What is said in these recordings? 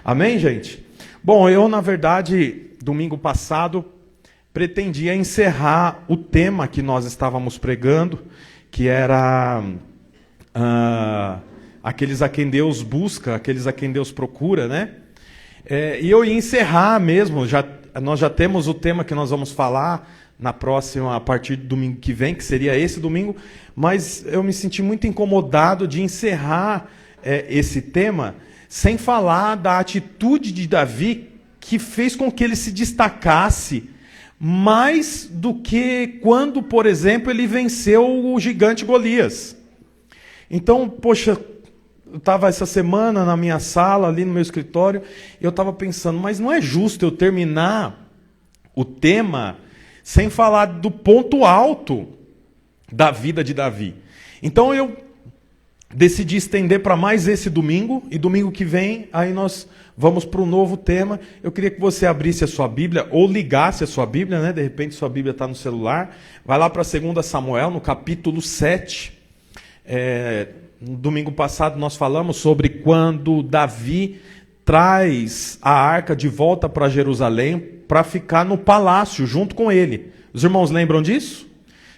Amém, gente? Bom, eu, na verdade, domingo passado, pretendia encerrar o tema que nós estávamos pregando, que era aqueles a quem Deus busca, aqueles a quem Deus procura, né? E eu ia encerrar mesmo, nós já temos o tema que nós vamos falar na próxima, a partir do domingo que vem, que seria esse domingo, mas eu me senti muito incomodado de encerrar esse tema sem falar da atitude de Davi que fez com que ele se destacasse mais do que quando, por exemplo, ele venceu o gigante Golias. Então, poxa, eu estava essa semana na minha sala, ali no meu escritório, e eu estava pensando, mas não é justo eu terminar o tema sem falar do ponto alto da vida de Davi. Então eu decidi estender para mais esse domingo, e domingo que vem, aí nós vamos para um novo tema. Eu queria que você abrisse a sua Bíblia, ou ligasse a sua Bíblia, né? De repente sua Bíblia está no celular. Vai lá para 2 Samuel, no capítulo 7. No domingo passado nós falamos sobre quando Davi traz a arca de volta para Jerusalém para ficar no palácio junto com ele. Os irmãos lembram disso?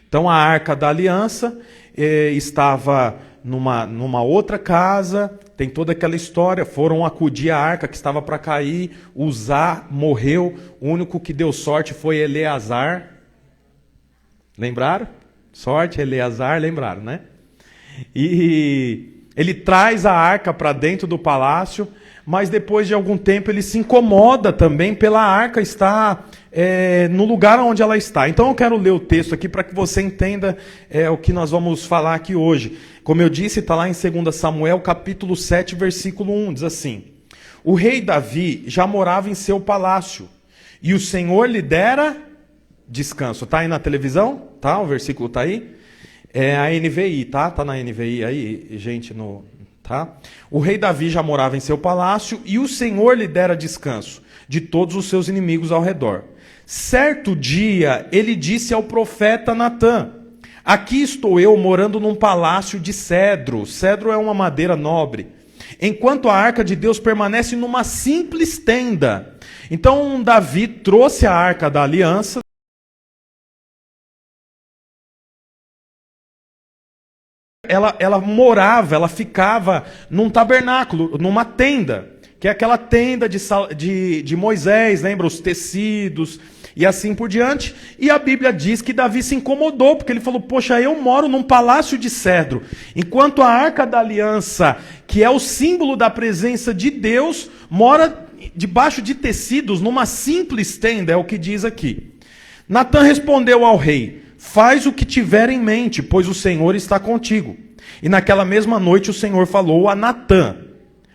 Então a arca da aliança estava numa outra casa, tem toda aquela história, foram acudir a arca que estava para cair, Uzá morreu, o único que deu sorte foi Eleazar. Lembraram? Sorte, Eleazar, lembraram, né? E ele traz a arca para dentro do palácio, mas depois de algum tempo ele se incomoda também pela arca estar no lugar onde ela está. Então eu quero ler o texto aqui para que você entenda o que nós vamos falar aqui hoje. Como eu disse, está lá em 2 Samuel, capítulo 7, versículo 1, diz assim: o rei Davi já morava em seu palácio, e o Senhor lhe dera descanso. Está aí na televisão? Tá? O versículo está aí? É a NVI, tá? Está na NVI aí, gente, tá? O rei Davi já morava em seu palácio, e o Senhor lhe dera descanso de todos os seus inimigos ao redor. Certo dia, ele disse ao profeta Natã: aqui estou eu morando num palácio de cedro. Cedro é uma madeira nobre. Enquanto a arca de Deus permanece numa simples tenda. Então Davi trouxe a arca da aliança. Ela ficava num tabernáculo, numa tenda, que é aquela tenda de Moisés, lembra? Os tecidos e assim por diante. E a Bíblia diz que Davi se incomodou, porque ele falou, poxa, eu moro num palácio de cedro, enquanto a arca da aliança, que é o símbolo da presença de Deus, mora debaixo de tecidos, numa simples tenda, é o que diz aqui. Natã respondeu ao rei: faz o que tiver em mente, pois o Senhor está contigo. E naquela mesma noite o Senhor falou a Natã,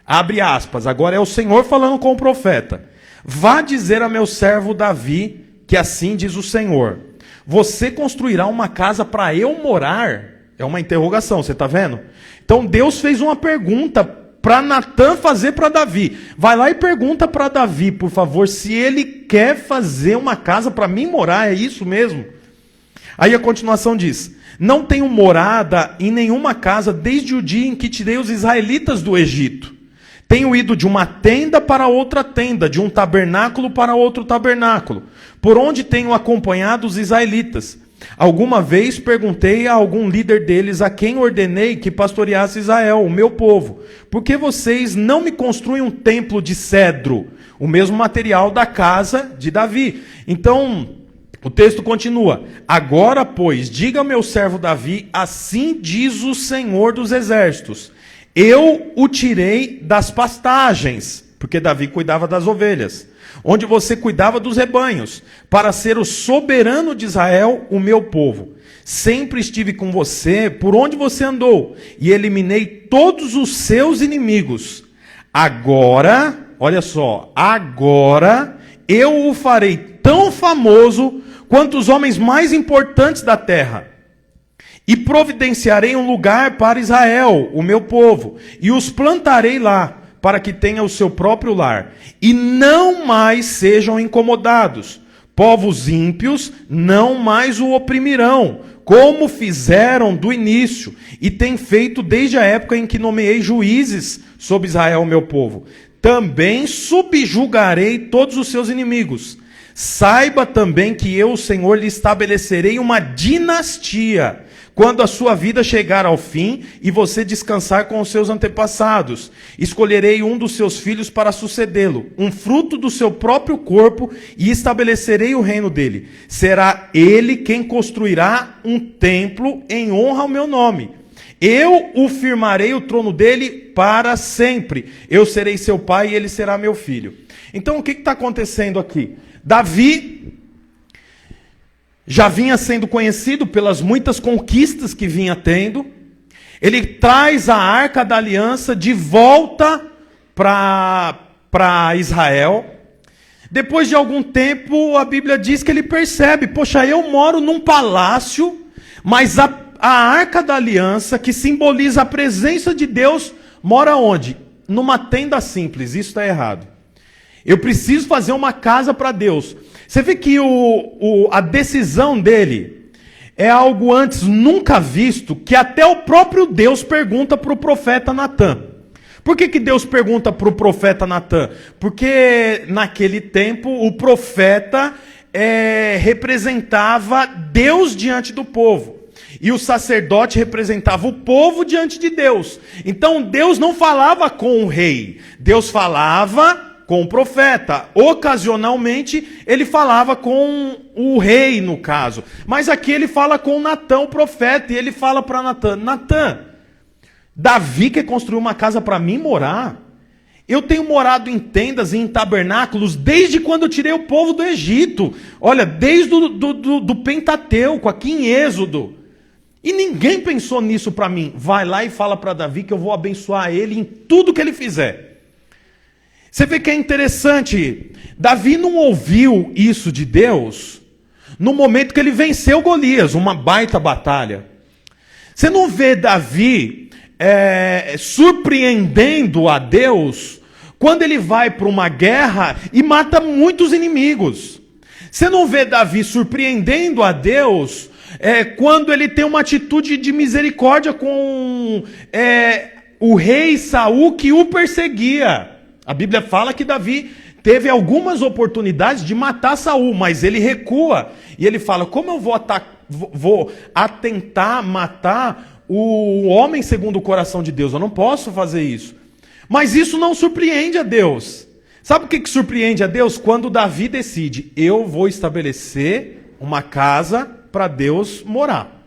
abre aspas, agora é o Senhor falando com o profeta: vá dizer a meu servo Davi que assim diz o Senhor: você construirá uma casa para eu morar? É uma interrogação, você está vendo? Então Deus fez uma pergunta para Natã fazer para Davi. Vai lá e pergunta para Davi, por favor, se ele quer fazer uma casa para mim morar, é isso mesmo? Aí a continuação diz: não tenho morada em nenhuma casa desde o dia em que tirei os israelitas do Egito. Tenho ido de uma tenda para outra tenda, de um tabernáculo para outro tabernáculo, por onde tenho acompanhado os israelitas. Alguma vez perguntei a algum líder deles a quem ordenei que pastoreasse Israel, o meu povo: por que vocês não me construem um templo de cedro, o mesmo material da casa de Davi? Então o texto continua: agora, pois, diga ao meu servo Davi, assim diz o Senhor dos Exércitos: eu o tirei das pastagens, porque Davi cuidava das ovelhas, onde você cuidava dos rebanhos, para ser o soberano de Israel, o meu povo. Sempre estive com você por onde você andou, e eliminei todos os seus inimigos. Agora, olha só, agora eu o farei tão famoso quanto os homens mais importantes da terra. E providenciarei um lugar para Israel, o meu povo, e os plantarei lá, para que tenha o seu próprio lar, e não mais sejam incomodados. Povos ímpios não mais o oprimirão, como fizeram do início, e têm feito desde a época em que nomeei juízes sobre Israel, meu povo. também subjugarei todos os seus inimigos. Saiba também que eu, o Senhor, lhe estabelecerei uma dinastia, quando a sua vida chegar ao fim e você descansar com os seus antepassados. Escolherei um dos seus filhos para sucedê-lo, um fruto do seu próprio corpo, e estabelecerei o reino dele. Será ele quem construirá um templo em honra ao meu nome. Eu o firmarei o trono dele para sempre. Eu serei seu pai e ele será meu filho. Então o que está acontecendo aqui? Davi já vinha sendo conhecido pelas muitas conquistas que vinha tendo. Ele traz a Arca da Aliança de volta para Israel. Depois de algum tempo, a Bíblia diz que ele percebe: poxa, eu moro num palácio, mas a Arca da Aliança, que simboliza a presença de Deus, mora onde? Numa tenda simples. Isso está errado. Eu preciso fazer uma casa para Deus. Você vê que a decisão dele é algo antes nunca visto, que até o próprio Deus pergunta para o profeta Natã. Por que Deus pergunta para o profeta Natã? Porque naquele tempo o profeta representava Deus diante do povo. E o sacerdote representava o povo diante de Deus. Então Deus não falava com o rei, Deus falava com o profeta. Ocasionalmente ele falava com o rei, no caso. Mas aqui ele fala com Natã, o profeta, e ele fala para Natã: Natã, Davi quer construir uma casa para mim morar? Eu tenho morado em tendas e em tabernáculos desde quando eu tirei o povo do Egito. Olha, desde do Pentateuco, aqui em Êxodo. E ninguém pensou nisso para mim. Vai lá e fala para Davi que eu vou abençoar ele em tudo que ele fizer. Você vê que é interessante, Davi não ouviu isso de Deus no momento que ele venceu Golias, uma baita batalha. Você não vê Davi surpreendendo a Deus quando ele vai para uma guerra e mata muitos inimigos. Você não vê Davi surpreendendo a Deus quando ele tem uma atitude de misericórdia com o rei Saul que o perseguia. A Bíblia fala que Davi teve algumas oportunidades de matar Saul, mas ele recua. E ele fala: como eu vou atentar matar o homem segundo o coração de Deus? Eu não posso fazer isso. Mas isso não surpreende a Deus. Sabe o que surpreende a Deus? Quando Davi decide: eu vou estabelecer uma casa para Deus morar.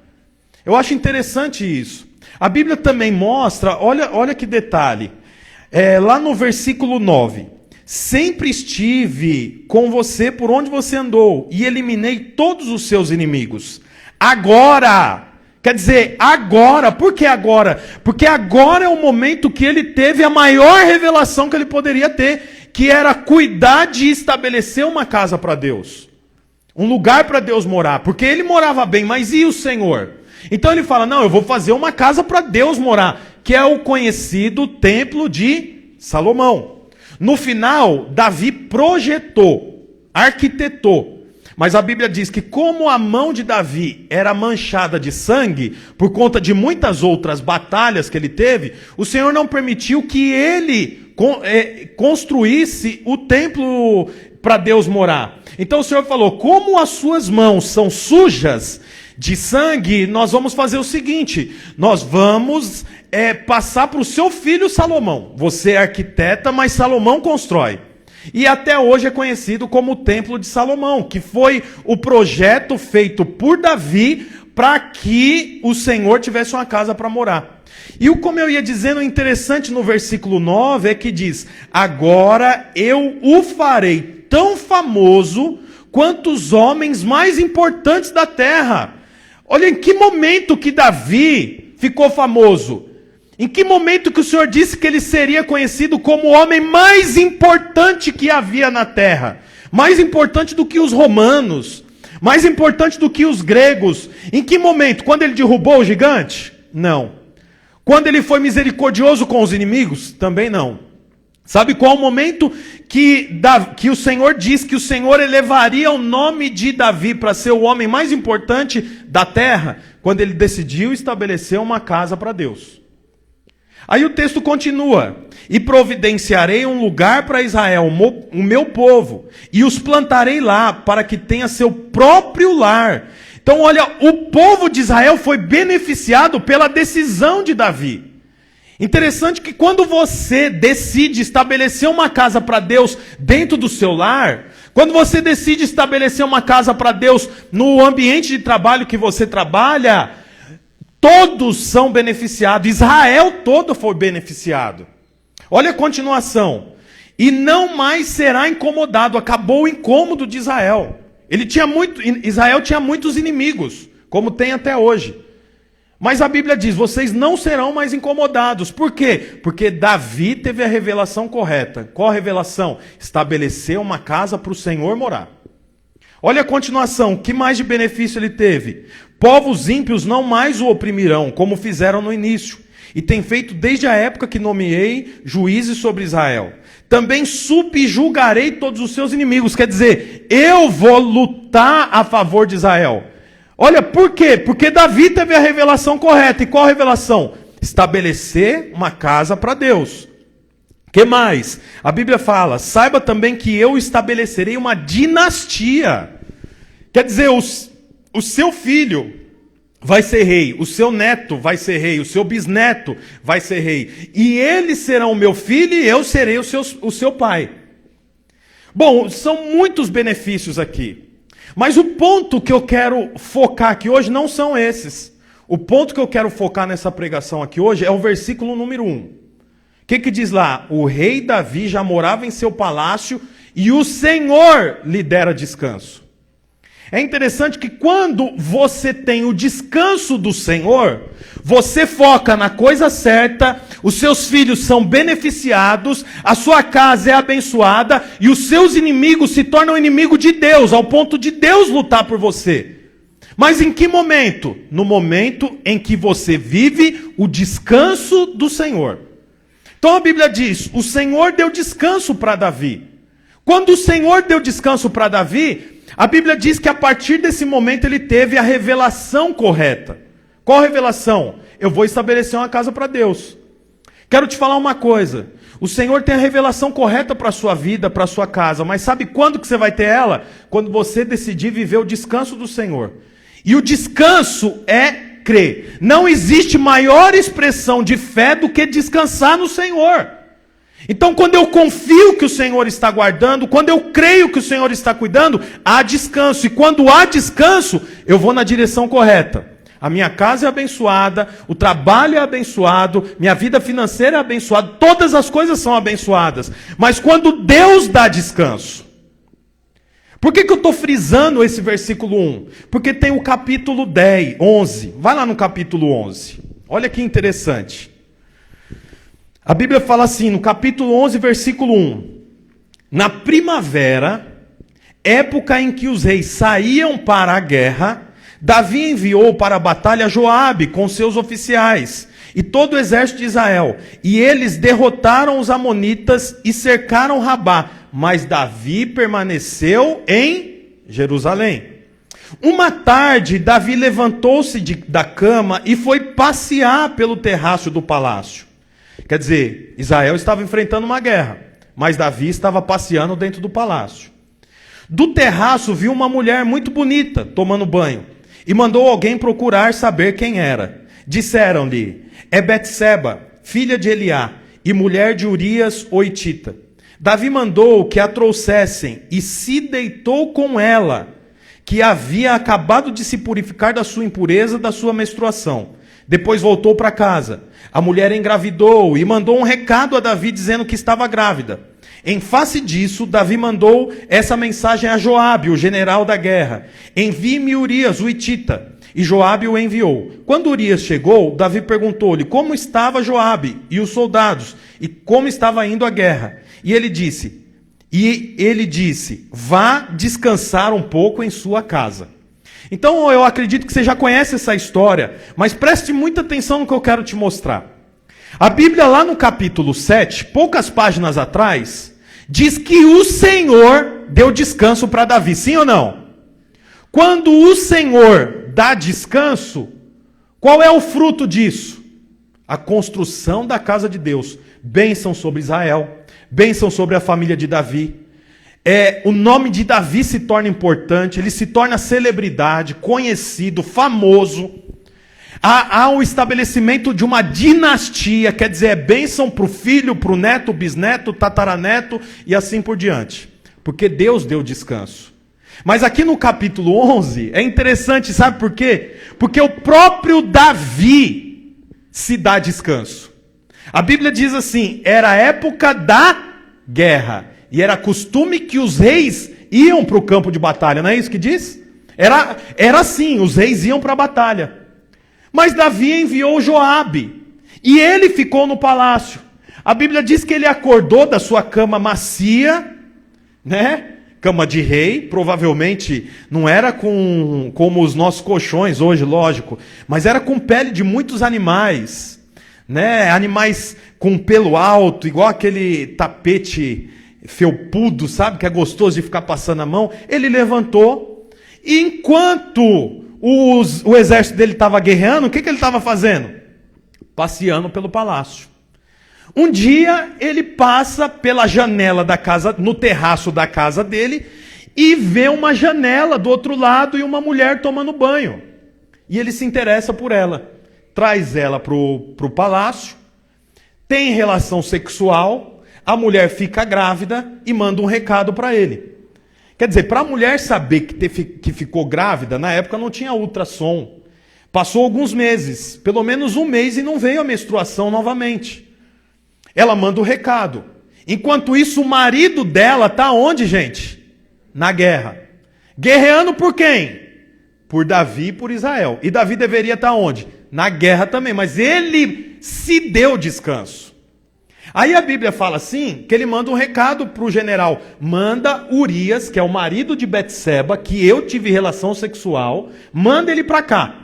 Eu acho interessante isso. A Bíblia também mostra, olha que detalhe. Lá no versículo 9: sempre estive com você por onde você andou, e eliminei todos os seus inimigos. Agora, quer dizer, agora, por que agora? Porque agora é o momento que ele teve a maior revelação que ele poderia ter, que era cuidar de estabelecer uma casa para Deus, um lugar para Deus morar, porque ele morava bem, mas e o Senhor? Então ele fala: não, eu vou fazer uma casa para Deus morar, que é o conhecido templo de Salomão. No final, Davi projetou, arquitetou, mas a Bíblia diz que como a mão de Davi era manchada de sangue, por conta de muitas outras batalhas que ele teve, o Senhor não permitiu que ele construísse o templo para Deus morar. Então o Senhor falou: como as suas mãos são sujas de sangue, nós vamos fazer o seguinte: nós vamos passar para o seu filho Salomão. Você é arquiteta, mas Salomão constrói. E até hoje é conhecido como o Templo de Salomão, que foi o projeto feito por Davi para que o Senhor tivesse uma casa para morar. E como eu ia dizendo, o interessante no versículo 9 é que diz: agora eu o farei tão famoso quanto os homens mais importantes da terra. Olha em que momento que Davi ficou famoso. Em que momento que o Senhor disse que ele seria conhecido como o homem mais importante que havia na terra? Mais importante do que os romanos, mais importante do que os gregos. Em que momento? Quando ele derrubou o gigante? Não. Quando ele foi misericordioso com os inimigos? Também não. Sabe qual o momento que o Senhor diz que o Senhor elevaria o nome de Davi para ser o homem mais importante da terra? Quando ele decidiu estabelecer uma casa para Deus. Aí o texto continua: e providenciarei um lugar para Israel, o meu povo, e os plantarei lá, para que tenha seu próprio lar. Então olha, o povo de Israel foi beneficiado pela decisão de Davi. Interessante que quando você decide estabelecer uma casa para Deus dentro do seu lar, quando você decide estabelecer uma casa para Deus no ambiente de trabalho que você trabalha, todos são beneficiados. Israel todo foi beneficiado. Olha a continuação. E não mais será incomodado. Acabou o incômodo de Israel. Israel tinha muitos inimigos, como tem até hoje. Mas a Bíblia diz, vocês não serão mais incomodados. Por quê? Porque Davi teve a revelação correta. Qual a revelação? Estabelecer uma casa para o Senhor morar. Olha a continuação, que mais de benefício ele teve? Povos ímpios não mais o oprimirão, como fizeram no início. E tem feito desde a época que nomeei juízes sobre Israel. Também subjugarei todos os seus inimigos. Quer dizer, eu vou lutar a favor de Israel. Olha, por quê? Porque Davi teve a revelação correta. E qual a revelação? Estabelecer uma casa para Deus. O que mais? A Bíblia fala, saiba também que eu estabelecerei uma dinastia. Quer dizer, o seu filho vai ser rei, o seu neto vai ser rei, o seu bisneto vai ser rei. E eles serão meu filho e eu serei o seu pai. Bom, são muitos benefícios aqui. Mas o ponto que eu quero focar aqui hoje não são esses. O ponto que eu quero focar nessa pregação aqui hoje é o versículo número 1. O que diz lá? O rei Davi já morava em seu palácio e o Senhor lhe dera descanso. É interessante que quando você tem o descanso do Senhor, você foca na coisa certa, os seus filhos são beneficiados, a sua casa é abençoada e os seus inimigos se tornam inimigos de Deus, ao ponto de Deus lutar por você. Mas em que momento? No momento em que você vive o descanso do Senhor. Então a Bíblia diz, o Senhor deu descanso para Davi. Quando o Senhor deu descanso para Davi, a Bíblia diz que a partir desse momento ele teve a revelação correta. Qual revelação? Eu vou estabelecer uma casa para Deus. Quero te falar uma coisa. O Senhor tem a revelação correta para a sua vida, para a sua casa. Mas sabe quando que você vai ter ela? Quando você decidir viver o descanso do Senhor. E o descanso é crer. Não existe maior expressão de fé do que descansar no Senhor. Então, quando eu confio que o Senhor está guardando, quando eu creio que o Senhor está cuidando, há descanso. E quando há descanso, eu vou na direção correta. A minha casa é abençoada, o trabalho é abençoado, minha vida financeira é abençoada, todas as coisas são abençoadas. Mas quando Deus dá descanso. Por que eu estou frisando esse versículo 1? Porque tem o capítulo 11. Vai lá no capítulo 11. Olha que interessante. A Bíblia fala assim, no capítulo 11, versículo 1. Na primavera, época em que os reis saíam para a guerra, Davi enviou para a batalha Joabe com seus oficiais e todo o exército de Israel. E eles derrotaram os amonitas e cercaram Rabá. Mas Davi permaneceu em Jerusalém. Uma tarde, Davi levantou-se da cama e foi passear pelo terraço do palácio. Quer dizer, Israel estava enfrentando uma guerra, mas Davi estava passeando dentro do palácio. Do terraço viu uma mulher muito bonita tomando banho e mandou alguém procurar saber quem era. Disseram-lhe, é Betseba, filha de Eliá e mulher de Urias o Hitita. Davi mandou que a trouxessem e se deitou com ela, que havia acabado de se purificar da sua impureza, da sua menstruação. Depois voltou para casa. A mulher engravidou e mandou um recado a Davi dizendo que estava grávida. Em face disso, Davi mandou essa mensagem a Joabe, o general da guerra. Envie-me Urias, o Hitita. E Joabe o enviou. Quando Urias chegou, Davi perguntou-lhe como estava Joabe e os soldados e como estava indo a guerra. E ele disse, vá descansar um pouco em sua casa. Então eu acredito que você já conhece essa história, mas preste muita atenção no que eu quero te mostrar. A Bíblia lá no capítulo 7, poucas páginas atrás, diz que o Senhor deu descanso para Davi, sim ou não? Quando o Senhor dá descanso, qual é o fruto disso? a construção da casa de Deus. Bênção sobre Israel, bênção sobre a família de Davi. O nome de Davi se torna importante, ele se torna celebridade, conhecido, famoso. Há o estabelecimento de uma dinastia, quer dizer, é bênção para o filho, para o neto, bisneto, tataraneto e assim por diante. Porque Deus deu descanso. Mas aqui no capítulo 11, é interessante, sabe por quê? Porque o próprio Davi se dá descanso. A Bíblia diz assim, era a época da guerra. E era costume que os reis iam para o campo de batalha, não é isso que diz? Era assim, os reis iam para a batalha. Mas Davi enviou Joabe, e ele ficou no palácio. A Bíblia diz que ele acordou da sua cama macia, né? Cama de rei, provavelmente não era como os nossos colchões hoje, lógico, mas era com pele de muitos animais, né? Animais com pelo alto, igual aquele tapete felpudo, sabe? Que é gostoso de ficar passando a mão. Ele levantou, e enquanto o exército dele estava guerreando, o que ele estava fazendo? Passeando pelo palácio. Um dia ele passa pela janela da casa, no terraço da casa dele, e vê uma janela do outro lado e uma mulher tomando banho. E ele se interessa por ela. Traz ela para o palácio, tem relação sexual, a mulher fica grávida e manda um recado para ele. Quer dizer, para a mulher saber que ficou grávida, na época não tinha ultrassom. Passou alguns meses, pelo menos um mês, e não veio a menstruação novamente. Ela manda o recado. Enquanto isso, o marido dela está onde, gente? Na guerra. Guerreando por quem? Por Davi e por Israel. E Davi deveria estar onde? Na guerra também, mas ele se deu descanso. Aí a Bíblia fala assim, que ele manda um recado para o general. Manda Urias, que é o marido de Betseba, que eu tive relação sexual, manda ele para cá.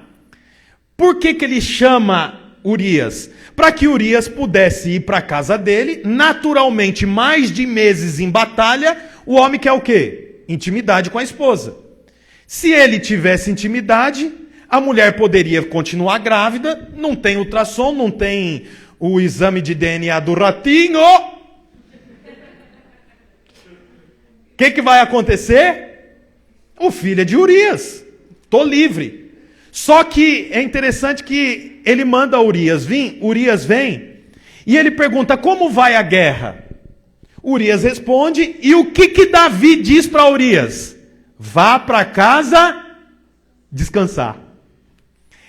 Por que ele chama Urias? Para que Urias pudesse ir para a casa dele, naturalmente, mais de meses em batalha, o homem quer o quê? Intimidade com a esposa. Se ele tivesse intimidade, a mulher poderia continuar grávida, não tem ultrassom, não tem o exame de DNA do ratinho. O que vai acontecer? O filho é de Urias. Estou livre. Só que é interessante que ele manda Urias vir, Urias vem, e ele pergunta, como vai a guerra? Urias responde, e o que Davi diz para Urias? Vá para casa descansar.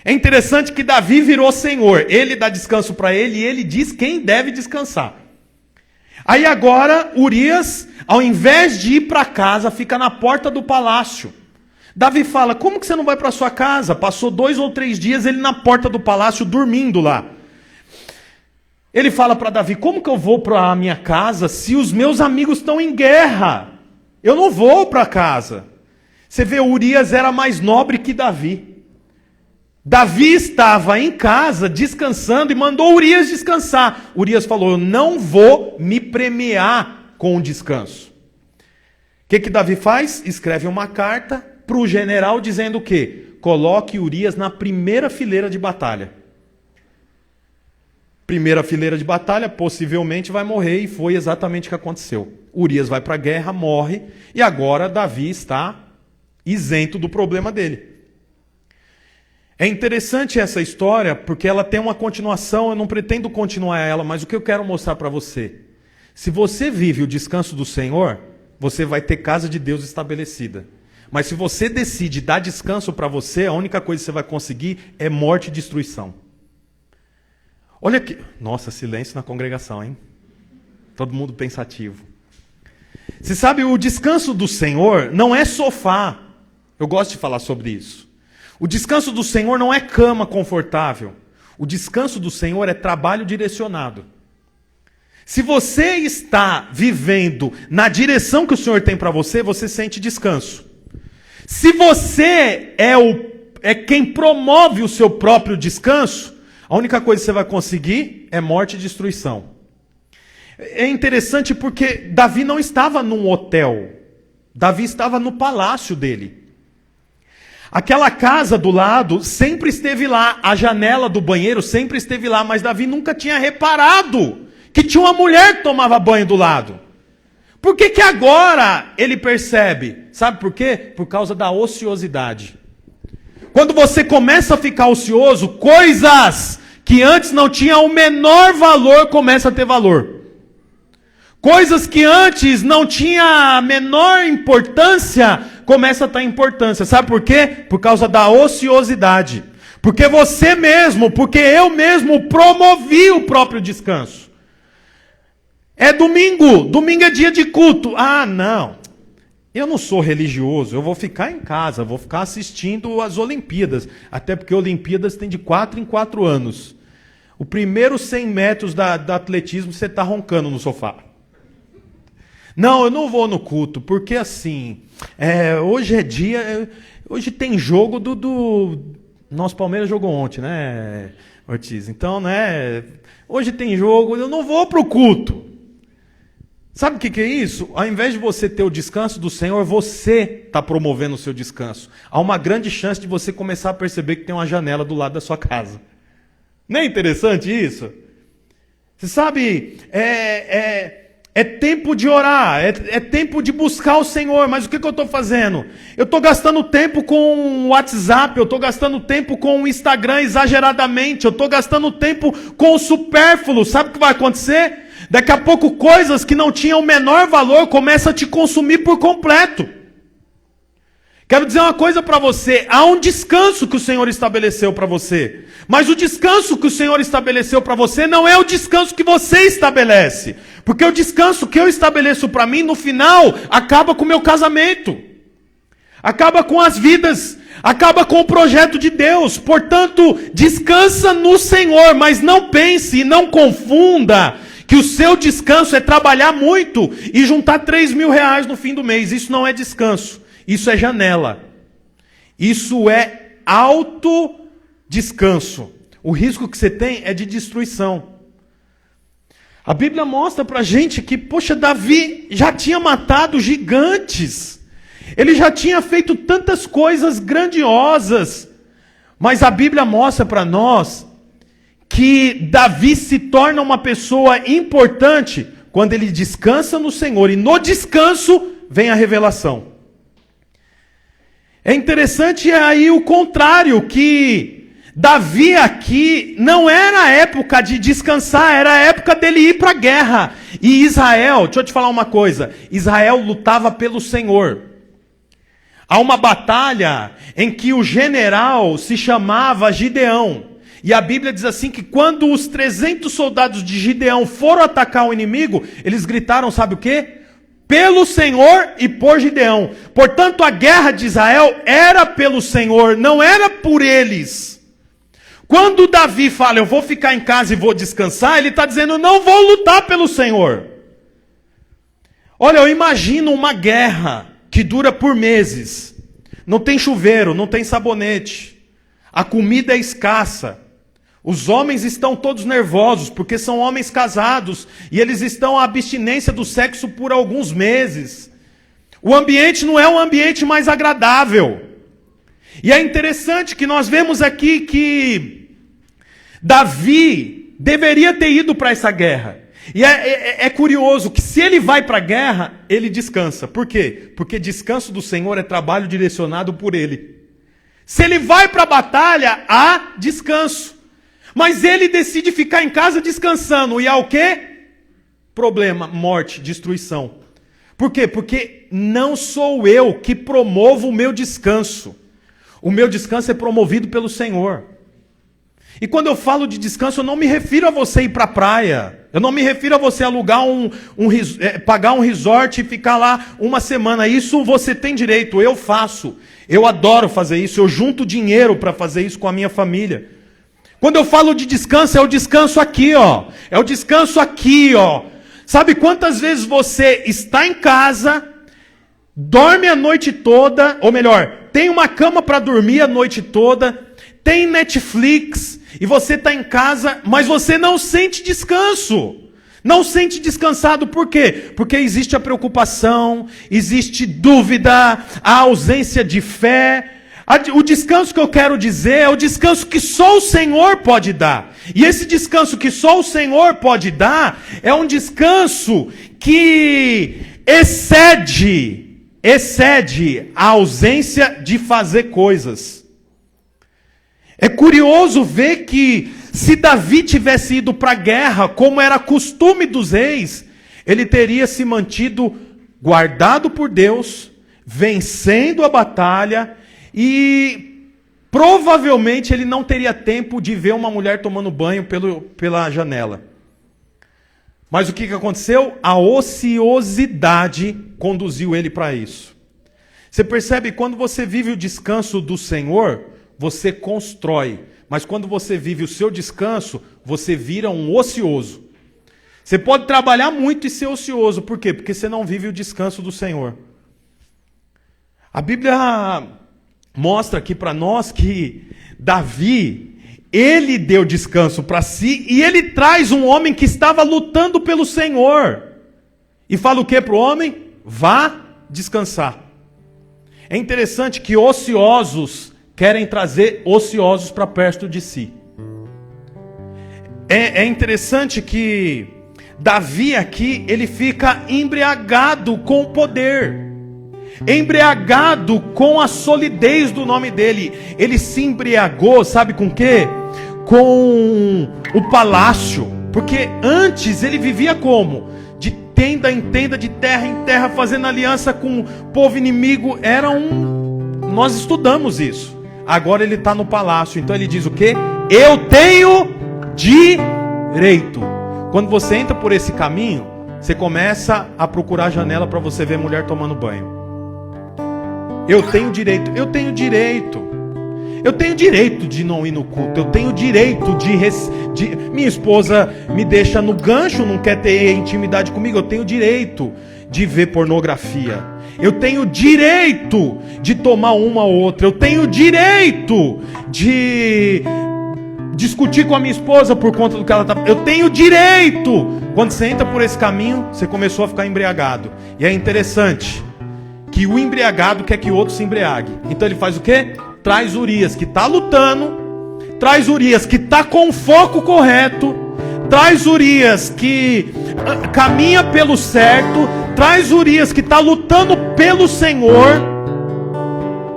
É interessante que Davi virou senhor, ele dá descanso para ele, e ele diz quem deve descansar. Aí agora, Urias, ao invés de ir para casa, fica na porta do palácio. Davi fala, como que você não vai para sua casa? Passou 2 ou 3 dias ele na porta do palácio dormindo lá. Ele fala para Davi, como que eu vou para a minha casa se os meus amigos estão em guerra? Eu não vou para casa. Você vê, Urias era mais nobre que Davi. Davi estava em casa descansando e mandou Urias descansar. Urias falou, eu não vou me premiar com o descanso. O que Davi faz? Escreve uma carta para o general dizendo o quê? Coloque Urias na primeira fileira de batalha. Primeira fileira de batalha, possivelmente vai morrer, e foi exatamente o que aconteceu. Urias vai para a guerra, morre, e agora Davi está isento do problema dele. É interessante essa história, porque ela tem uma continuação, eu não pretendo continuar ela, mas o que eu quero mostrar para você, se você vive o descanso do Senhor, você vai ter casa de Deus estabelecida. Mas se você decide dar descanso para você, a única coisa que você vai conseguir é morte e destruição. Olha aqui. Nossa, silêncio na congregação, hein? Todo mundo pensativo. Você sabe, o descanso do Senhor não é sofá. Eu gosto de falar sobre isso. O descanso do Senhor não é cama confortável. O descanso do Senhor é trabalho direcionado. Se você está vivendo na direção que o Senhor tem para você, você sente descanso. Se você é quem promove o seu próprio descanso, a única coisa que você vai conseguir é morte e destruição. É interessante porque Davi não estava num hotel. Davi estava no palácio dele. Aquela casa do lado sempre esteve lá, a janela do banheiro sempre esteve lá, mas Davi nunca tinha reparado que tinha uma mulher que tomava banho do lado. Por que que agora ele percebe? Sabe por quê? Por causa da ociosidade. Quando você começa a ficar ocioso, coisas que antes não tinham o menor valor começam a ter valor. Coisas que antes não tinham a menor importância, começam a ter importância. Sabe por quê? Por causa da ociosidade. Porque você mesmo, porque eu mesmo promovi o próprio descanso. É domingo, domingo é dia de culto. Ah, não, eu não sou religioso, eu vou ficar em casa, vou ficar assistindo as Olimpíadas. Até porque Olimpíadas tem de 4 em 4 anos. O primeiro 100 metros do atletismo você está roncando no sofá. Não, eu não vou no culto, porque assim, hoje é dia, hoje tem jogo do... Nosso Palmeiras jogou ontem, né, Ortiz? Então, né, hoje tem jogo, eu não vou para o culto. Sabe o que é isso? Ao invés de você ter o descanso do Senhor, você está promovendo o seu descanso. Há uma grande chance de você começar a perceber que tem uma janela do lado da sua casa. Não é interessante isso? Você sabe, é tempo de orar, é tempo de buscar o Senhor, mas o que eu estou fazendo? Eu estou gastando tempo com o WhatsApp, eu estou gastando tempo com o Instagram exageradamente, eu estou gastando tempo com o supérfluo. Sabe o que vai acontecer? Daqui a pouco coisas que não tinham o menor valor começam a te consumir por completo. Quero dizer uma coisa para você, há um descanso que o Senhor estabeleceu para você. Mas o descanso que o Senhor estabeleceu para você não é o descanso que você estabelece. Porque o descanso que eu estabeleço para mim, no final, acaba com o meu casamento. Acaba com as vidas, acaba com o projeto de Deus. Portanto, descansa no Senhor, mas não pense e não confunda que o seu descanso é trabalhar muito e juntar 3 mil reais no fim do mês. Isso não é descanso, isso é janela. Isso é autodescanso. O risco que você tem é de destruição. A Bíblia mostra pra gente que, poxa, Davi já tinha matado gigantes. Ele já tinha feito tantas coisas grandiosas. Mas a Bíblia mostra para nós que Davi se torna uma pessoa importante quando ele descansa no Senhor. E no descanso vem a revelação. É interessante aí o contrário, que Davi aqui não era a época de descansar, era a época dele ir para a guerra. E Israel, deixa eu te falar uma coisa, Israel lutava pelo Senhor. Há uma batalha em que o general se chamava Gideão. E a Bíblia diz assim que quando os 300 soldados de Gideão foram atacar o inimigo, eles gritaram, sabe o quê? Pelo Senhor e por Gideão. Portanto, a guerra de Israel era pelo Senhor, não era por eles. Quando Davi fala, eu vou ficar em casa e vou descansar, ele está dizendo, eu não vou lutar pelo Senhor. Olha, eu imagino uma guerra que dura por meses. Não tem chuveiro, não tem sabonete. A comida é escassa. Os homens estão todos nervosos, porque são homens casados, e eles estão à abstinência do sexo por alguns meses. O ambiente não é um ambiente mais agradável. E é interessante que nós vemos aqui que Davi deveria ter ido para essa guerra. E é curioso que se ele vai para a guerra, ele descansa. Por quê? Porque descanso do Senhor é trabalho direcionado por ele. Se ele vai para a batalha, há descanso. Mas ele decide ficar em casa descansando. E há o quê? Problema, morte, destruição. Por quê? Porque não sou eu que promovo o meu descanso. O meu descanso é promovido pelo Senhor. E quando eu falo de descanso, eu não me refiro a você ir para a praia. Eu não me refiro a você alugar pagar um resort e ficar lá uma semana. Isso você tem direito, eu faço. Eu adoro fazer isso, eu junto dinheiro para fazer isso com a minha família. Quando eu falo de descanso, é o descanso aqui, ó. É o descanso aqui, ó. Sabe quantas vezes você está em casa, dorme a noite toda, ou melhor, tem uma cama para dormir a noite toda, tem Netflix, e você está em casa, mas você não sente descanso. Não sente descansado, por quê? Porque existe a preocupação, existe dúvida, a ausência de fé, O descanso que eu quero dizer é o descanso que só o Senhor pode dar. E esse descanso que só o Senhor pode dar é um descanso que excede a ausência de fazer coisas. É curioso ver que se Davi tivesse ido para a guerra, como era costume dos reis, ele teria se mantido guardado por Deus, vencendo a batalha, e provavelmente ele não teria tempo de ver uma mulher tomando banho pela janela. Mas o que aconteceu? A ociosidade conduziu ele para isso. Você percebe, quando você vive o descanso do Senhor, você constrói. Mas quando você vive o seu descanso, você vira um ocioso. Você pode trabalhar muito e ser ocioso. Por quê? Porque você não vive o descanso do Senhor. A Bíblia mostra aqui para nós que Davi, ele deu descanso para si, e ele traz um homem que estava lutando pelo Senhor. E fala o que para o homem? Vá descansar. É interessante que ociosos querem trazer ociosos para perto de si. É interessante que Davi aqui, ele fica embriagado com o poder, embriagado com a solidez do nome dele. Ele se embriagou, sabe com o quê? Com o palácio. Porque antes ele vivia como? De tenda em tenda, de terra em terra, fazendo aliança com o povo inimigo. Nós estudamos isso. Agora ele está no palácio. Então ele diz o quê? Eu tenho direito. Quando você entra por esse caminho, você começa a procurar a janela para você ver mulher tomando banho. Eu tenho direito. Eu tenho direito. Eu tenho direito de não ir no culto. Eu tenho direito de... Minha esposa me deixa no gancho, não quer ter intimidade comigo. Eu tenho direito de ver pornografia. Eu tenho direito de tomar uma ou outra. Eu tenho direito de discutir com a minha esposa por conta do que ela está... Eu tenho direito. Quando você entra por esse caminho, você começou a ficar embriagado. E é interessante que o embriagado quer que o outro se embriague. Então ele faz o quê? Traz Urias que está lutando, traz Urias que está com o foco correto, traz Urias que caminha pelo certo, traz Urias que está lutando pelo Senhor,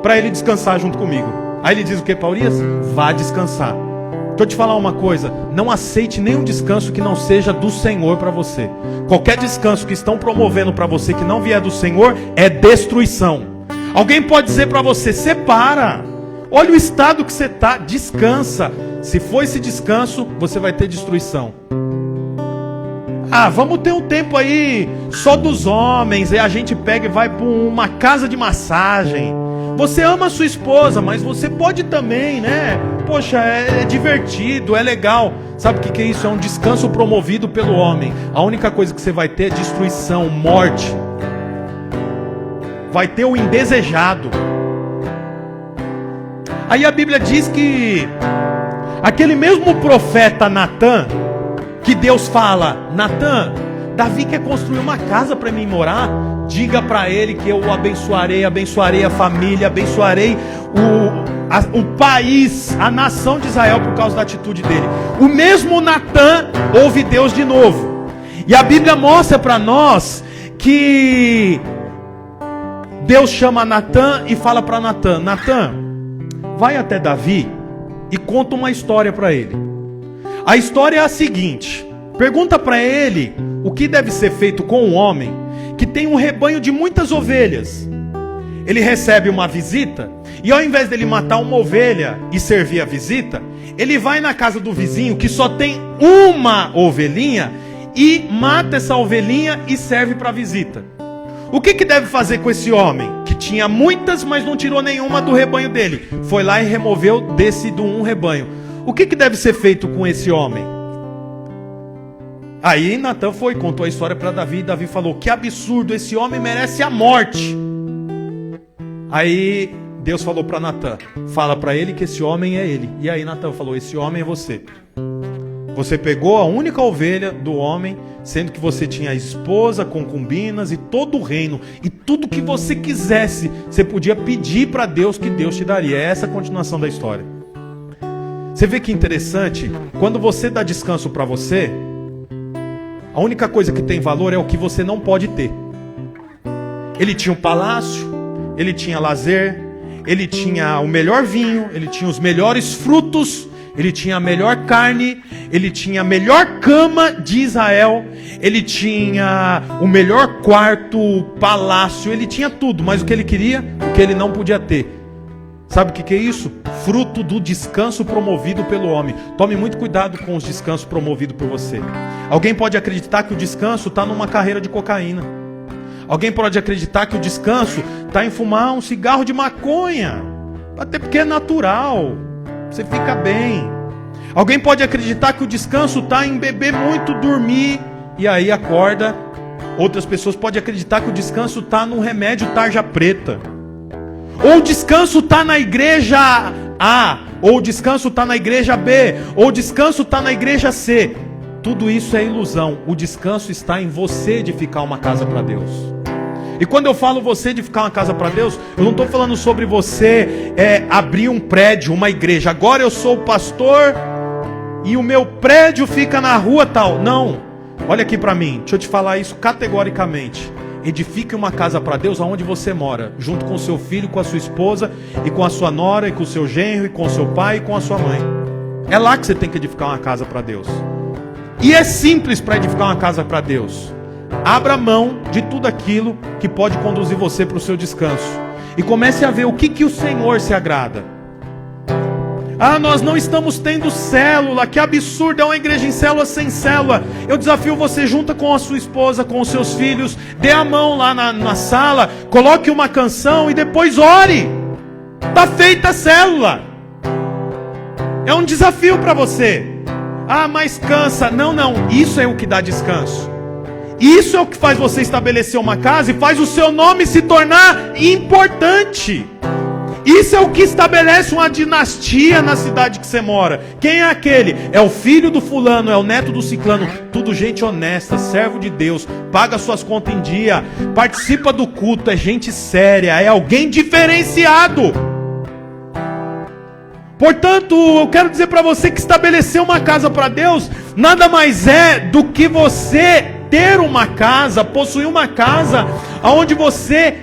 para ele descansar junto comigo. Aí ele diz o que para Urias? Vá descansar. Deixa eu te falar uma coisa, não aceite nenhum descanso que não seja do Senhor para você. Qualquer descanso que estão promovendo para você que não vier do Senhor é destruição. Alguém pode dizer para você, separa, olha o estado que você está, descansa. Se for esse descanso, você vai ter destruição. Vamos ter um tempo aí só dos homens, e a gente pega e vai para uma casa de massagem. Você ama a sua esposa, mas você pode também, né? Poxa, é divertido, é legal. Sabe o que é isso? É um descanso promovido pelo homem. A única coisa que você vai ter é destruição, morte. Vai ter o indesejado. Aí a Bíblia diz que aquele mesmo profeta Natã, que Deus fala, Natã, Davi quer construir uma casa para mim morar, diga para ele que eu o abençoarei, abençoarei a família, abençoarei o país, a nação de Israel por causa da atitude dele. O mesmo Natã ouve Deus de novo. E a Bíblia mostra para nós que Deus chama Natã e fala para Natã, Natã, vai até Davi e conta uma história para ele. A história é a seguinte, pergunta para ele o que deve ser feito com um homem que tem um rebanho de muitas ovelhas. Ele recebe uma visita e ao invés dele matar uma ovelha e servir a visita, ele vai na casa do vizinho que só tem uma ovelhinha e mata essa ovelhinha e serve para a visita. O que deve fazer com esse homem que tinha muitas, mas não tirou nenhuma do rebanho dele? Foi lá e removeu desse do um rebanho. O que deve ser feito com esse homem? Aí Natã foi, contou a história para Davi, e Davi falou, que absurdo, esse homem merece a morte. Aí Deus falou para Natã, fala para ele que esse homem é ele. E aí Natã falou, esse homem é você. Você pegou a única ovelha do homem, sendo que você tinha a esposa, concubinas e todo o reino. E tudo que você quisesse, você podia pedir para Deus que Deus te daria. É essa a continuação da história. Você vê que interessante? Quando você dá descanso para você, a única coisa que tem valor é o que você não pode ter. Ele tinha um palácio, ele tinha lazer, ele tinha o melhor vinho, ele tinha os melhores frutos, ele tinha a melhor carne, ele tinha a melhor cama de Israel, ele tinha o melhor quarto, palácio, ele tinha tudo, mas o que ele queria, o que ele não podia ter. Sabe o que é isso? Fruto do descanso promovido pelo homem. Tome muito cuidado com os descansos promovidos por você. Alguém pode acreditar que o descanso está numa carreira de cocaína. Alguém pode acreditar que o descanso está em fumar um cigarro de maconha. Até porque é natural. Você fica bem. Alguém pode acreditar que o descanso está em beber muito, dormir e aí acorda. Outras pessoas podem acreditar que o descanso está no remédio tarja preta. Ou o descanso está na igreja A, ou o descanso está na igreja B, ou o descanso está na igreja C. Tudo isso é ilusão. O descanso está em você edificar uma casa para Deus. E quando eu falo você edificar uma casa para Deus, eu não estou falando sobre você abrir um prédio, uma igreja. Agora eu sou o pastor e o meu prédio fica na rua tal. Não, olha aqui para mim, deixa eu te falar isso categoricamente. Edifique uma casa para Deus aonde você mora, junto com o seu filho, com a sua esposa, e com a sua nora, e com o seu genro, e com o seu pai, e com a sua mãe. É lá que você tem que edificar uma casa para Deus. E é simples para edificar uma casa para Deus. Abra mão de tudo aquilo que pode conduzir você para o seu descanso. E comece a ver o que o Senhor se agrada. Ah, nós não estamos tendo célula, que absurdo, é uma igreja em célula sem célula. Eu desafio você, junta com a sua esposa, com os seus filhos, dê a mão lá na sala, coloque uma canção e depois ore. Está feita a célula. É um desafio para você. Ah, mas cansa. Não, isso é o que dá descanso. Isso é o que faz você estabelecer uma casa e faz o seu nome se tornar importante. Isso é o que estabelece uma dinastia na cidade que você mora. Quem é aquele? É o filho do fulano, é o neto do ciclano. Tudo gente honesta, servo de Deus, paga suas contas em dia, participa do culto, é gente séria, é alguém diferenciado. Portanto, eu quero dizer para você que estabelecer uma casa para Deus nada mais é do que você ter uma casa, possuir uma casa onde você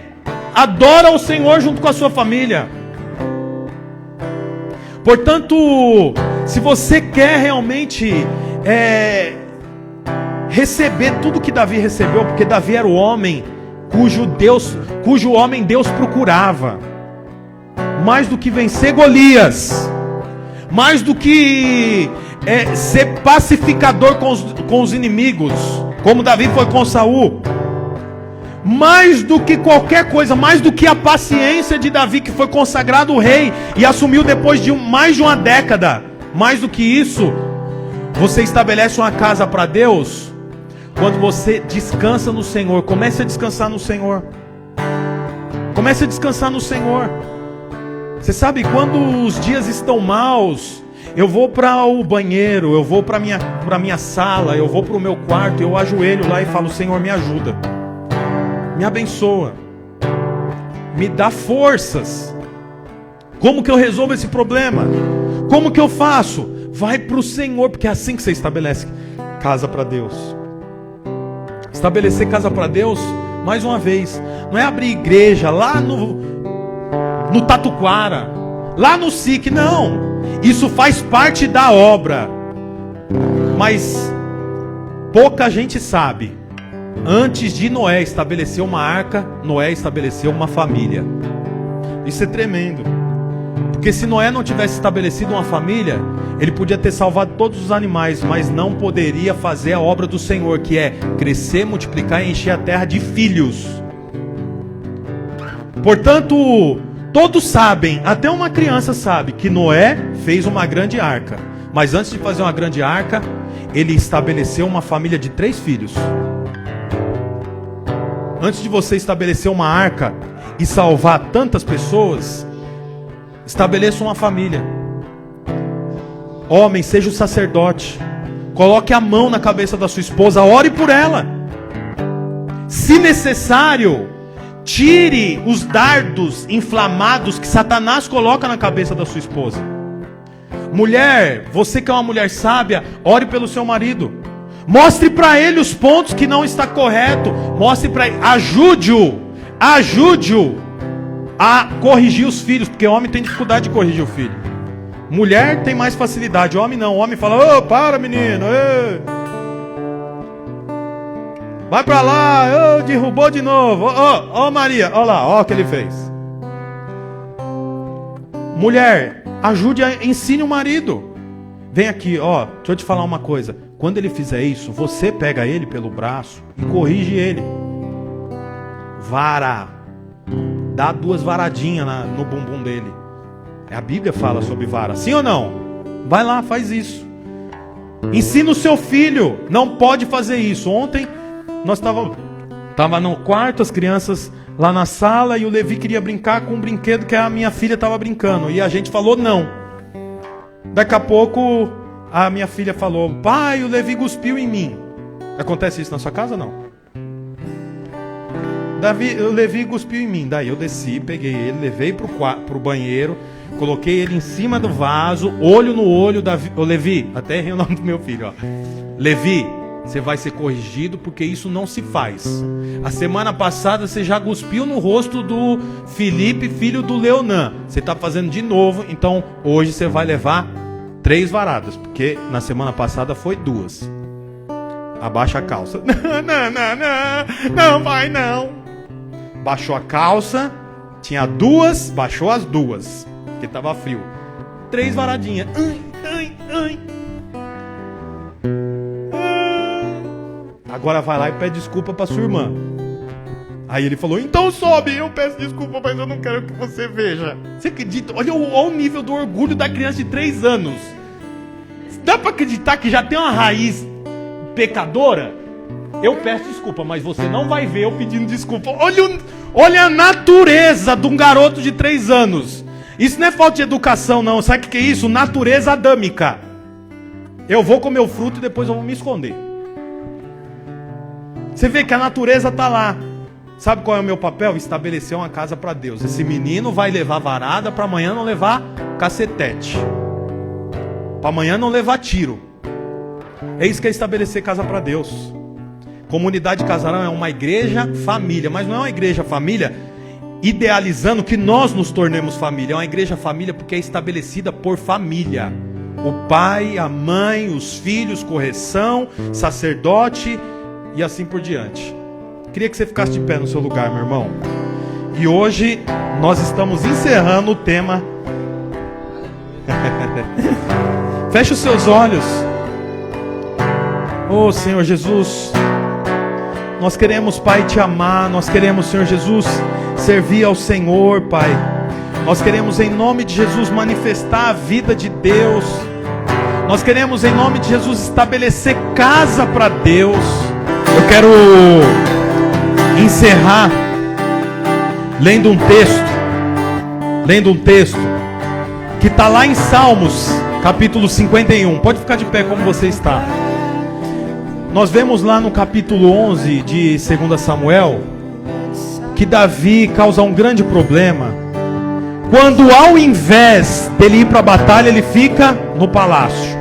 adora o Senhor junto com a sua família. Portanto, se você quer realmente receber tudo que Davi recebeu, porque Davi era o homem cujo homem Deus procurava, mais do que vencer Golias, mais do que ser pacificador com os inimigos, como Davi foi com Saul, mais do que qualquer coisa, mais do que a paciência de Davi, que foi consagrado rei e assumiu depois de mais de uma década, mais do que isso, você estabelece uma casa para Deus quando você descansa no Senhor. Comece a descansar no Senhor. Comece a descansar no Senhor. Você sabe, quando os dias estão maus, eu vou para o banheiro, eu vou para minha sala, eu vou para o meu quarto, eu ajoelho lá e falo: Senhor, me ajuda, me abençoa, me dá forças. Como que eu resolvo esse problema? Como que eu faço? Vai para o Senhor, porque é assim que você estabelece casa para Deus. Estabelecer casa para Deus, mais uma vez, não é abrir igreja lá no Tatuquara, lá no SIC, não. Isso faz parte da obra. Mas pouca gente sabe. Antes de Noé estabelecer uma arca, Noé estabeleceu uma família. Isso é tremendo. Porque se Noé não tivesse estabelecido uma família, ele podia ter salvado todos os animais, mas não poderia fazer a obra do Senhor, que é crescer, multiplicar e encher a terra de filhos. Portanto, todos sabem, até uma criança sabe, que Noé fez uma grande arca. Mas antes de fazer uma grande arca, ele estabeleceu uma família de 3 filhos. Antes de você estabelecer uma arca e salvar tantas pessoas, estabeleça uma família. Homem, seja o sacerdote. coloque a mão na cabeça da sua esposa, ore por ela. Se necessário, tire os dardos inflamados que Satanás coloca na cabeça da sua esposa. Mulher, você que é uma mulher sábia, ore pelo seu marido. Mostre para ele os pontos que não está correto. Mostre para ele, ajude-o a corrigir os filhos, porque o homem tem dificuldade de corrigir o filho. Mulher tem mais facilidade, homem não. O homem fala: ô, para menino, vai pra lá, derrubou de novo. Ó, Maria, ó lá, ó o que ele fez. Mulher, ensine o marido. Vem aqui, ó, deixa eu te falar uma coisa. Quando ele fizer isso, você pega ele pelo braço e corrige ele. Vara. Dá 2 varadinhas no bumbum dele. A Bíblia fala sobre vara, sim ou não? Vai lá, faz isso. Ensina o seu filho. Não pode fazer isso. Ontem nós tava no quarto, as crianças lá na sala, e o Levi queria brincar com um brinquedo que a minha filha estava brincando. E a gente falou não. Daqui a pouco a minha filha falou: pai, o Levi cuspiu em mim. Acontece isso na sua casa ou não? O Levi cuspiu em mim. Daí eu desci, peguei ele, levei pro banheiro, coloquei ele em cima do vaso, olho no olho. Ô Levi, até errei o nome do meu filho, ó. Levi, você vai ser corrigido porque isso não se faz. A semana passada você já cuspiu no rosto do Felipe, filho do Leonan. Você está fazendo de novo, então hoje você vai levar 3 varadas, porque na semana passada foi 2. Abaixa a calça. Não, pai, não. Baixou a calça, tinha 2, baixou as 2, porque estava frio. 3 varadinhas. Ai. Agora vai lá e pede desculpa pra sua irmã. Aí ele falou: então sobe, eu peço desculpa, mas eu não quero que você veja. Você acredita? Olha o nível do orgulho da criança de 3 anos. Dá pra acreditar que já tem uma raiz pecadora? Eu peço desculpa, mas você não vai ver eu pedindo desculpa. Olha a natureza de um garoto de 3 anos. Isso não é falta de educação, não. Sabe o que é isso? Natureza adâmica. Eu vou comer o fruto e depois eu vou me esconder. Você vê que a natureza está lá. Sabe qual é o meu papel? Estabelecer uma casa para Deus. Esse menino vai levar varada para amanhã não levar cacetete. Para amanhã não levar tiro. É isso que é estabelecer casa para Deus. Comunidade Casarão é uma igreja família, mas não é uma igreja família idealizando que nós nos tornemos família. É uma igreja família porque é estabelecida por família. O pai, a mãe, os filhos, correção, sacerdote e assim por diante. Queria que você ficasse de pé no seu lugar, meu irmão. E hoje nós estamos encerrando o tema. Feche os seus olhos. Oh, Senhor Jesus, nós queremos, Pai, te amar. Nós queremos, Senhor Jesus, servir ao Senhor, Pai. Nós queremos, em nome de Jesus, manifestar a vida de Deus. Nós queremos, em nome de Jesus, estabelecer casa para Deus. Eu quero encerrar lendo um texto que está lá em Salmos, capítulo 51. Pode ficar de pé como você está. Nós vemos lá no capítulo 11 de 2 Samuel que Davi causa um grande problema quando, ao invés dele ir para a batalha, ele fica no palácio.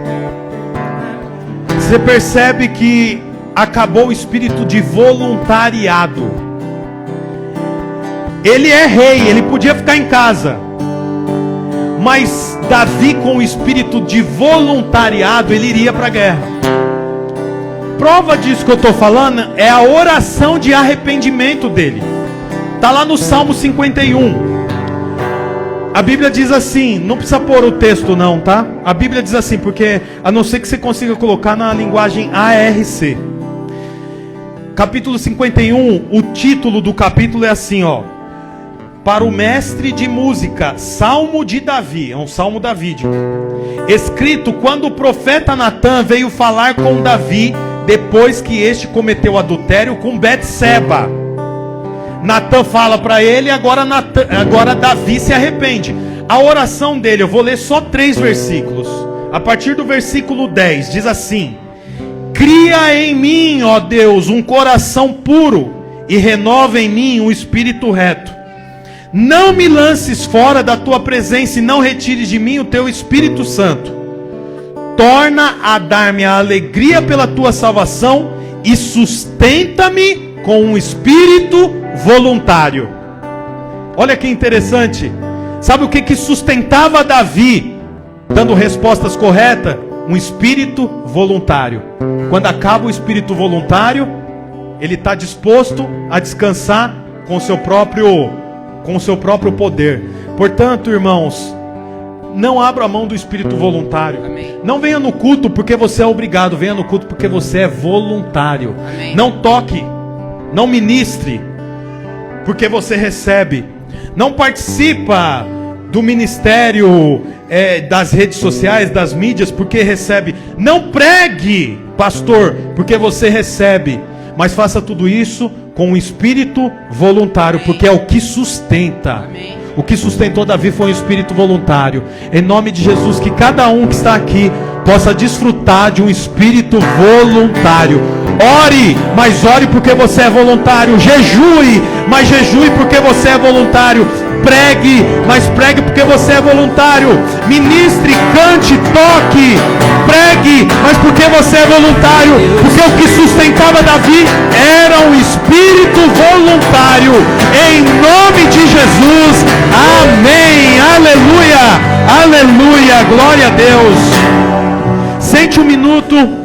Você percebe que acabou o espírito de voluntariado. Ele é rei, ele podia ficar em casa, mas Davi, com o espírito de voluntariado, ele iria para a guerra. Prova disso que eu estou falando é a oração de arrependimento dele. Está lá no Salmo 51. A Bíblia diz assim, não precisa pôr o texto não, tá? A Bíblia diz assim, porque a não ser que você consiga colocar na linguagem ARC. Capítulo 51, o título do capítulo é assim, ó: para o mestre de música, Salmo de Davi. É um salmo davídico, escrito quando o profeta Natã veio falar com Davi, depois que este cometeu adultério com Betseba. Natã fala para ele, agora Davi se arrepende. A oração dele, eu vou ler só 3 versículos. A partir do versículo 10, diz assim: Cria em mim, ó Deus, um coração puro e renova em mim um espírito reto. Não me lances fora da tua presença e não retires de mim o teu Espírito Santo. Torna a dar-me a alegria pela tua salvação e sustenta-me com um espírito voluntário. Olha que interessante. Sabe o que sustentava Davi, dando respostas corretas? Um espírito voluntário. Quando acaba o espírito voluntário, ele está disposto a descansar com o seu próprio poder. Portanto, irmãos, não abra a mão do espírito voluntário. Amém. Não venha no culto porque você é obrigado. Venha no culto porque você é voluntário. Amém. Não toque, não ministre porque você recebe. Não participa do ministério das redes sociais, das mídias, porque recebe. Não pregue, pastor, porque você recebe. Mas faça tudo isso com um espírito voluntário, porque é o que sustenta. Amém. O que sustentou Davi foi um espírito voluntário. Em nome de Jesus, que cada um que está aqui possa desfrutar de um espírito voluntário. Ore, mas ore porque você é voluntário. Jejue, mas jejue porque você é voluntário. Pregue, mas pregue porque você é voluntário. Ministre, cante, toque, pregue, mas porque você é voluntário. Porque o que sustentava Davi era um espírito voluntário. Em nome de Jesus, amém, aleluia, aleluia, glória a Deus. Sente um minuto.